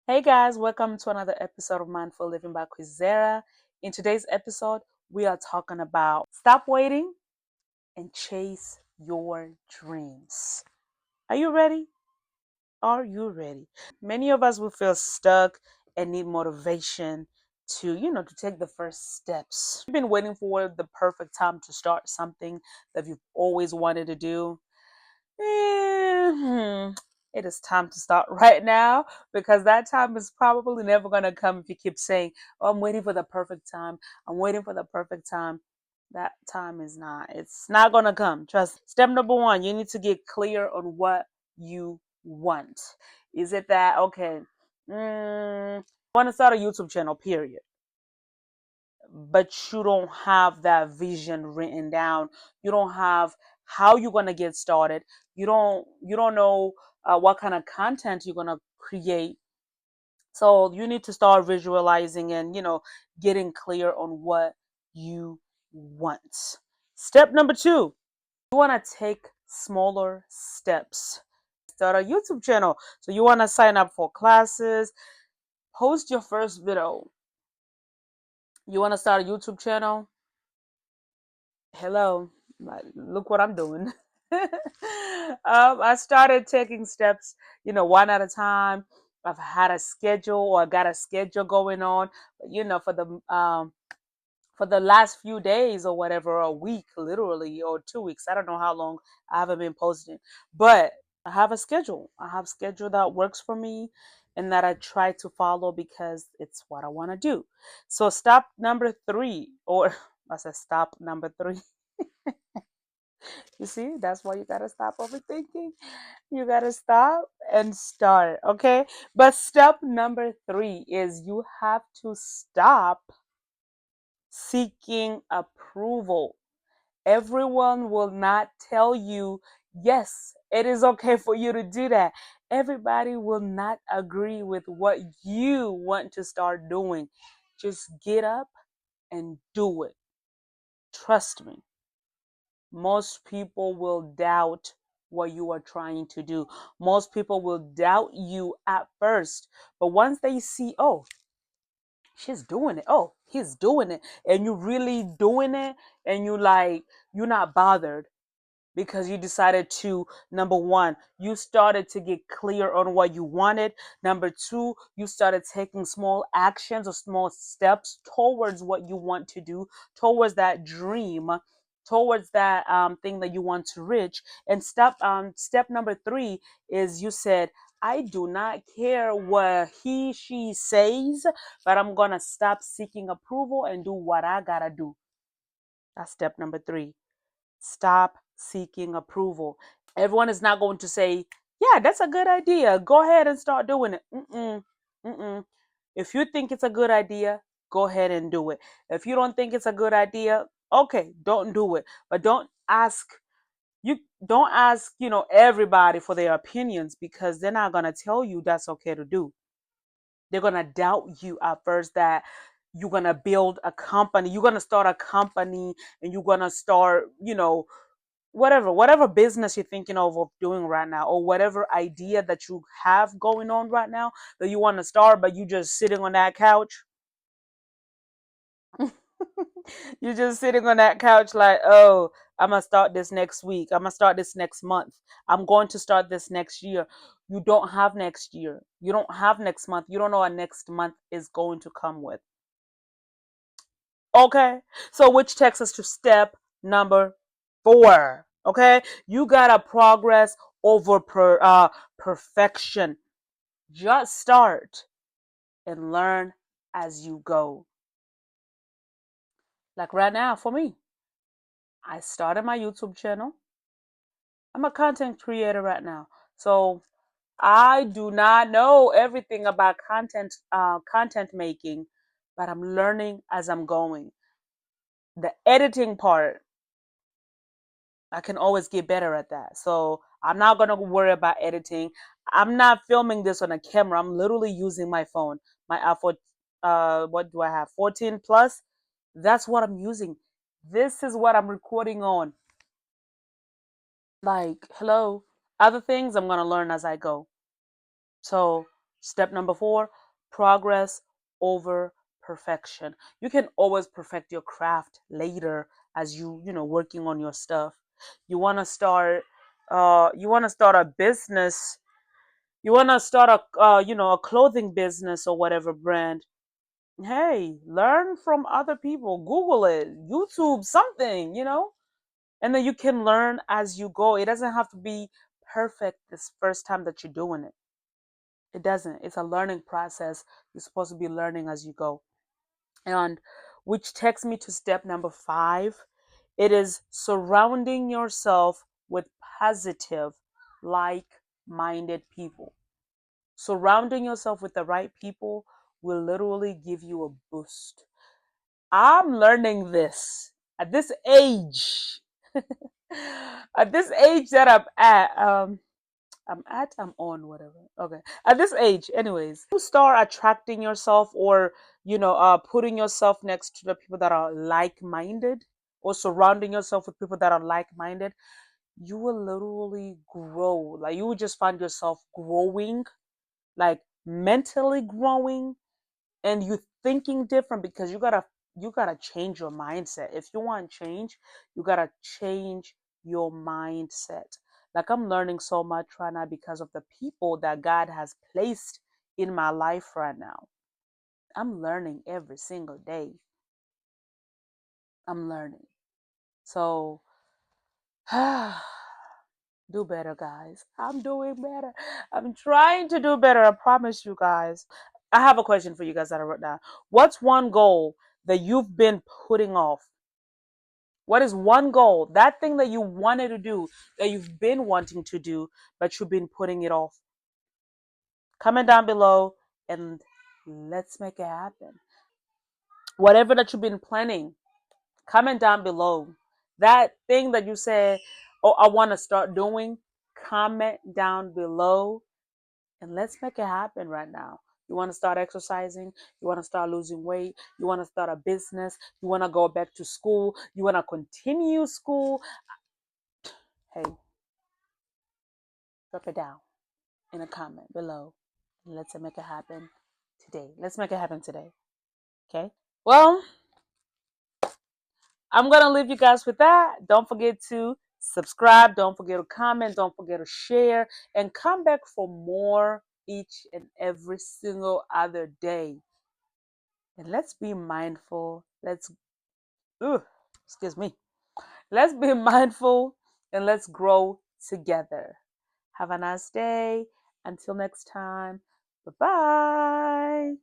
Hey guys, welcome to another episode of Mindful Living by Quizera. In today's episode, we are talking about stop waiting and chase your dreams. Are you ready? Are you ready? Many of us will feel stuck and need motivation to take the first steps. You've been waiting for the perfect time to start something that you've always wanted to do. It is time to start right now because that time is probably never going to come if you keep saying, "Oh, I'm waiting for the perfect time. I'm waiting for the perfect time." That time is not. It's not going to come. Trust. Step number one, you need to get clear on what you want. Is it that, okay, I want to start a YouTube channel, period, but you don't have that vision written down. You don't have how you're going to get started. You don't know what kind of content you're going to create. So you need to start visualizing and getting clear on what you want. Step number two, you want to take smaller steps. Start a YouTube channel. So you want to sign up for classes, post your first video. You want to start a YouTube channel? Hello, look what I'm doing. I started taking steps, one at a time. I've had a schedule, or I got a schedule going on, for the last few days or whatever, a week, literally, or 2 weeks. I don't know how long I haven't been posting, but I have a schedule. I have a schedule that works for me and that I try to follow because it's what I want to do. So stop number three, or I said stop number three. You see, that's why you gotta stop overthinking. You gotta stop and start, okay? But step number three is you have to stop seeking approval. Everyone will not tell you, yes, it is okay for you to do that. Everybody will not agree with what you want to start doing. Just get up and do it. Trust me. Most people will doubt what you are trying to do. Most people will doubt you at first. But once they see, oh, she's doing it. Oh, he's doing it. And you really doing it, and you're not bothered because you decided to, number one, you started to get clear on what you wanted. Number two, you started taking small actions or small steps towards what you want to do, towards that dream, towards that thing that you want to reach. And step number three is you said, I do not care what she says, but I'm gonna stop seeking approval and do what I gotta do. That's step number three. Stop seeking approval. Everyone is not going to say, yeah, that's a good idea. Go ahead and start doing it. Mm-mm. If you think it's a good idea, go ahead and do it. If you don't think it's a good idea, okay, don't do it. But don't ask everybody for their opinions, because they're not going to tell you that's okay to do. They're going to doubt you at first, that you're going to build a company, you're going to start a company, and you're going to start, whatever business you're thinking of doing right now, or whatever idea that you have going on right now that you want to start, but you just sitting on that couch. You're just sitting on that couch like, oh, I'm gonna start this next week, I'm gonna start this next month, I'm going to start this next year. You don't have next year, you don't have next month, you don't know what next month is going to come with. Okay, so which takes us to step number four. Okay, you gotta progress over perfection. Just start and learn as you go. Like right now, for me, I started my YouTube channel. I'm a content creator right now, so I do not know everything about content making, but I'm learning as I'm going. The editing part, I can always get better at that. So I'm not gonna worry about editing. I'm not filming this on a camera. I'm literally using my phone. My iPhone, what do I have? 14 plus. That's what I'm using. This is what I'm recording on. Like, hello. Other things I'm gonna learn as I go. So Step number 4, progress over perfection. You can always perfect your craft later as working on your stuff. You want to start a business. You want to start a clothing business or whatever brand. Hey, learn from other people. Google it, YouTube, something. And then you can learn as you go. It doesn't have to be perfect this first time that you're doing it. It doesn't. It's a learning process. You're supposed to be learning as you go. And which takes me to step number 5. It is surrounding yourself with positive, like minded people. Surrounding yourself with the right people will literally give you a boost. I'm learning this at this age. At this age that I'm on, whatever. Okay. At this age, anyways, you start attracting yourself or, putting yourself next to the people that are like minded or surrounding yourself with people that are like minded, you will literally grow. Like, you will just find yourself growing, like mentally growing, and you thinking different because you gotta change your mindset. If you want change, you gotta change your mindset. Like, I'm learning so much right now because of the people that God has placed in my life right now. I'm learning every single day. I'm learning. So do better, guys. I'm doing better. I'm trying to do better. I promise you guys. I have a question for you guys that I wrote down. What's one goal that you've been putting off? What is one goal, that thing that you wanted to do, that you've been wanting to do, but you've been putting it off? Comment down below and let's make it happen. Whatever that you've been planning, comment down below. That thing that you said, oh, I want to start doing, comment down below and let's make it happen right now. You want to start exercising, you want to start losing weight, you want to start a business, you want to go back to school, you want to continue school. Hey, drop it down in a comment below and let's make it happen today. Let's make it happen today. Okay? Well, I'm going to leave you guys with that. Don't forget to subscribe. Don't forget to comment. Don't forget to share. And come back for more each and every single other day. And let's be mindful. Excuse me. Let's be mindful and let's grow together. Have a nice day. Until next time. Bye bye.